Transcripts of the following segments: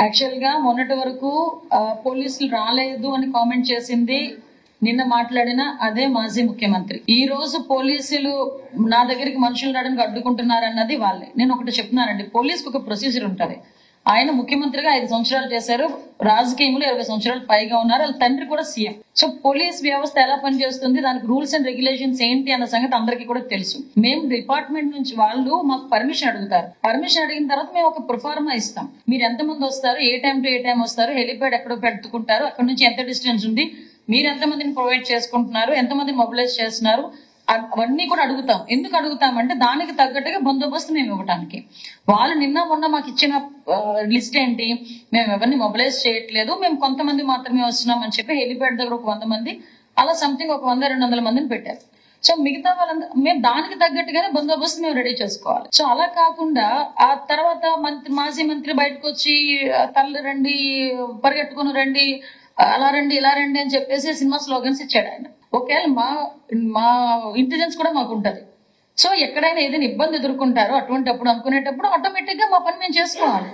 Actual గా మొన్నటి వరకు పోలీసులు రాలేదు అని కామెంట్ చేసింది, నిన్న మాట్లాడిన అదే మాజీ ముఖ్యమంత్రి. ఈ రోజు పోలీసులు నా దగ్గరికి మనుషులు రావడానికి అడ్డుకుంటున్నారు అన్నది వాళ్ళే. నేను ఒకటి చెప్తున్నానండి, పోలీసుకు ఒక ప్రొసీజర్ ఉంటది. ఆయన ముఖ్యమంత్రిగా 5 సంవత్సరాలు చేశారు, రాజకీయంలో 20 సంవత్సరాలు పైగా ఉన్నారు, వాళ్ళ తండ్రి కూడా సీఎం. సో పోలీస్ వ్యవస్థ ఎలా పనిచేస్తుంది, దానికి రూల్స్ అండ్ రెగ్యులేషన్స్ ఏంటి అన్న సంగతి అందరికీ కూడా తెలుసు. మేము డిపార్ట్మెంట్ నుంచి వాళ్ళు మాకు పర్మిషన్ అడుగుతారు. పర్మిషన్ అడిగిన తర్వాత మేము ఒక ప్రొఫార్మా ఇస్తాం. మీరు ఎంతమంది వస్తారు, ఏ టైం టు ఏ టైం వస్తారు, హెలిప్యాడ్ ఎక్కడ పెట్టుకుంటారు, అక్కడ నుంచి ఎంత డిస్టెన్స్ ఉంది, మీరు ఎంతమందిని ప్రొవైడ్ చేసుకుంటున్నారు, ఎంతమందిని మొబిలైజ్ చేస్తున్నారు, అవన్నీ కూడా అడుగుతాం. ఎందుకు అడుగుతామంటే దానికి తగ్గట్టుగా బందోబస్తు మేము ఇవ్వడానికి. వాళ్ళు నిన్న మొన్న మాకు ఇచ్చిన లిస్ట్ ఏంటి, మేము ఎవరిని మొబిలైజ్ చేయట్లేదు, మేము కొంతమంది మాత్రమే వస్తున్నాం అని చెప్పి హెలిప్యాడ్ దగ్గర ఒక 100 మంది, అలా సంథింగ్ ఒక 100-200 మందిని పెట్టారు. సో మిగతా వాళ్ళందరూ మేము దానికి తగ్గట్టుగానే బందోబస్తు మేము రెడీ చేసుకోవాలి. సో అలా కాకుండా ఆ తర్వాత మాజీ మంత్రి బయటకు వచ్చి తల్లి రండి, పరిగెట్టుకుని రండి, అలా రండి, ఇలా రండి అని చెప్పేసి సినిమా స్లోగన్స్ ఇచ్చాడు ఆయన. ఒకవేళ మా ఇంటెలిజెన్స్ కూడా మాకు ఉంటది. సో ఎక్కడైనా ఏదైనా ఇబ్బంది ఎదుర్కొంటారో అటువంటిప్పుడు అనుకునేటప్పుడు ఆటోమేటిక్ గా మా పని మేము చేసుకోవాలి.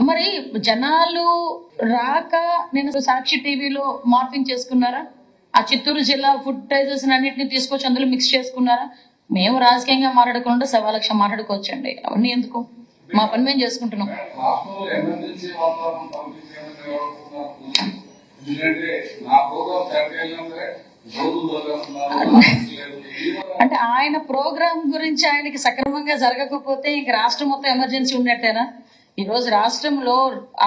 మరి జనాలు రాక నేను సాక్షి టీవీలో మార్పింగ్ చేసుకున్నారా, ఆ చిత్తూరు జిల్లా ఫుటేజెస్ అన్నింటినీ తీసుకొచ్చి అందులో మిక్స్ చేసుకున్నారా? మేము రాజకీయంగా మాట్లాడకుండా 1,00,000 మాట్లాడుకోవచ్చండి, అవన్నీ ఎందుకు, మా పని మేము చేసుకుంటున్నాం. అంటే ఆయన ప్రోగ్రామ్ గురించి ఆయనకి సక్రమంగా జరగకపోతే ఇంక రాష్ట్రం మొత్తం ఎమర్జెన్సీ ఉన్నట్టేనా? ఈ రోజు రాష్ట్రంలో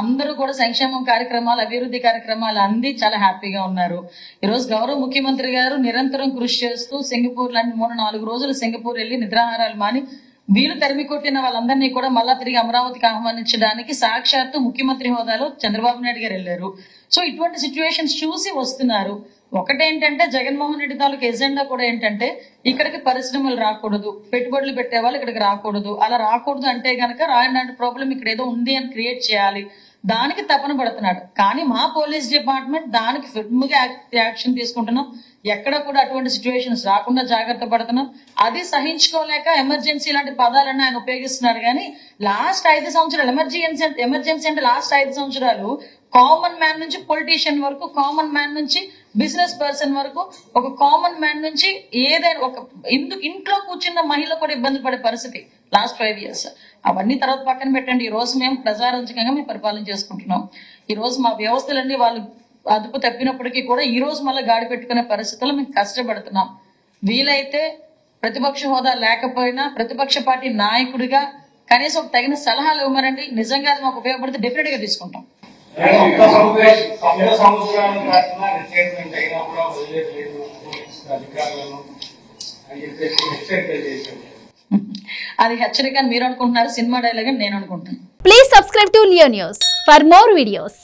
అందరూ కూడా సంక్షేమం కార్యక్రమాలు, అభివృద్ధి కార్యక్రమాలు అంది చాలా హ్యాపీగా ఉన్నారు. ఈ రోజు గౌరవ ముఖ్యమంత్రి గారు నిరంతరం కృషి చేస్తూ సింగపూర్ లాంటి 3-4 రోజులు సింగపూర్ వెళ్లి నిద్రాహారాలు మాని వీలు తరిమి కొట్టిన వాళ్ళందరినీ కూడా మళ్ళా తిరిగి అమరావతికి ఆహ్వానించడానికి సాక్షాత్తు ముఖ్యమంత్రి హోదాలో చంద్రబాబు నాయుడు గారు వెళ్లారు. సో ఇటువంటి సిచ్యువేషన్స్ చూసి వస్తున్నారు. ఒకటేంటంటే జగన్మోహన్ రెడ్డి తాలూకు ఎజెండా కూడా ఏంటంటే ఇక్కడికి పరిశ్రమలు రాకూడదు, పెట్టుబడులు పెట్టే వాళ్ళు ఇక్కడికి రాకూడదు. అలా రాకూడదు అంటే గనక రాయనాటి ప్రాబ్లం ఇక్కడ ఏదో ఉంది అని క్రియేట్ చేయాలి, దానికి తపన పడుతున్నాడు. కానీ మా పోలీస్ డిపార్ట్మెంట్ దానికి ఫిర్మ్గా యాక్షన్ తీసుకుంటున్నాం. ఎక్కడ కూడా అటువంటి సిచ్యువేషన్స్ రాకుండా జాగ్రత్త పడుతున్నాం. అది సహించుకోలేక ఎమర్జెన్సీ లాంటి పదాలన్నీ ఆయన ఉపయోగిస్తున్నారు. కానీ లాస్ట్ 5 సంవత్సరాలు ఎమర్జెన్సీ అంటే లాస్ట్ 5 సంవత్సరాలు కామన్ మ్యాన్ నుంచి పొలిటీషియన్ వరకు, కామన్ మ్యాన్ నుంచి బిజినెస్ పర్సన్ వరకు, ఒక కామన్ మ్యాన్ నుంచి ఏదైనా ఒక ఇంట్లో కూర్చున్న మహిళ కూడా ఇబ్బంది పడే పరిస్థితి లాస్ట్ 5 ఇయర్స్. అవన్నీ తర్వాత పక్కన పెట్టండి. ఈ రోజు మేము ప్రజారంజకంగా మేము పరిపాలన చేసుకుంటున్నాం. ఈ రోజు మా వ్యవస్థలన్నీ వాళ్ళు అదుపు తప్పినప్పటికీ కూడా ఈ రోజు మళ్ళీ గాడి పెట్టుకునే పరిస్థితుల్లో మేము కష్టపడుతున్నాం. వీలైతే ప్రతిపక్ష హోదా లేకపోయినా ప్రతిపక్ష పార్టీ నాయకుడిగా కనీసం ఒక తగిన సలహాలు ఇవ్వమనండి. నిజంగా అది మాకు ఉపయోగపడితే డెఫినెట్ గా తీసుకుంటాం. అది హెచ్చరిక మీరు అనుకుంటున్నారు, సినిమా డైలాగ్ అని నేను అనుకుంటున్నాను. Please subscribe to Leo news for more videos.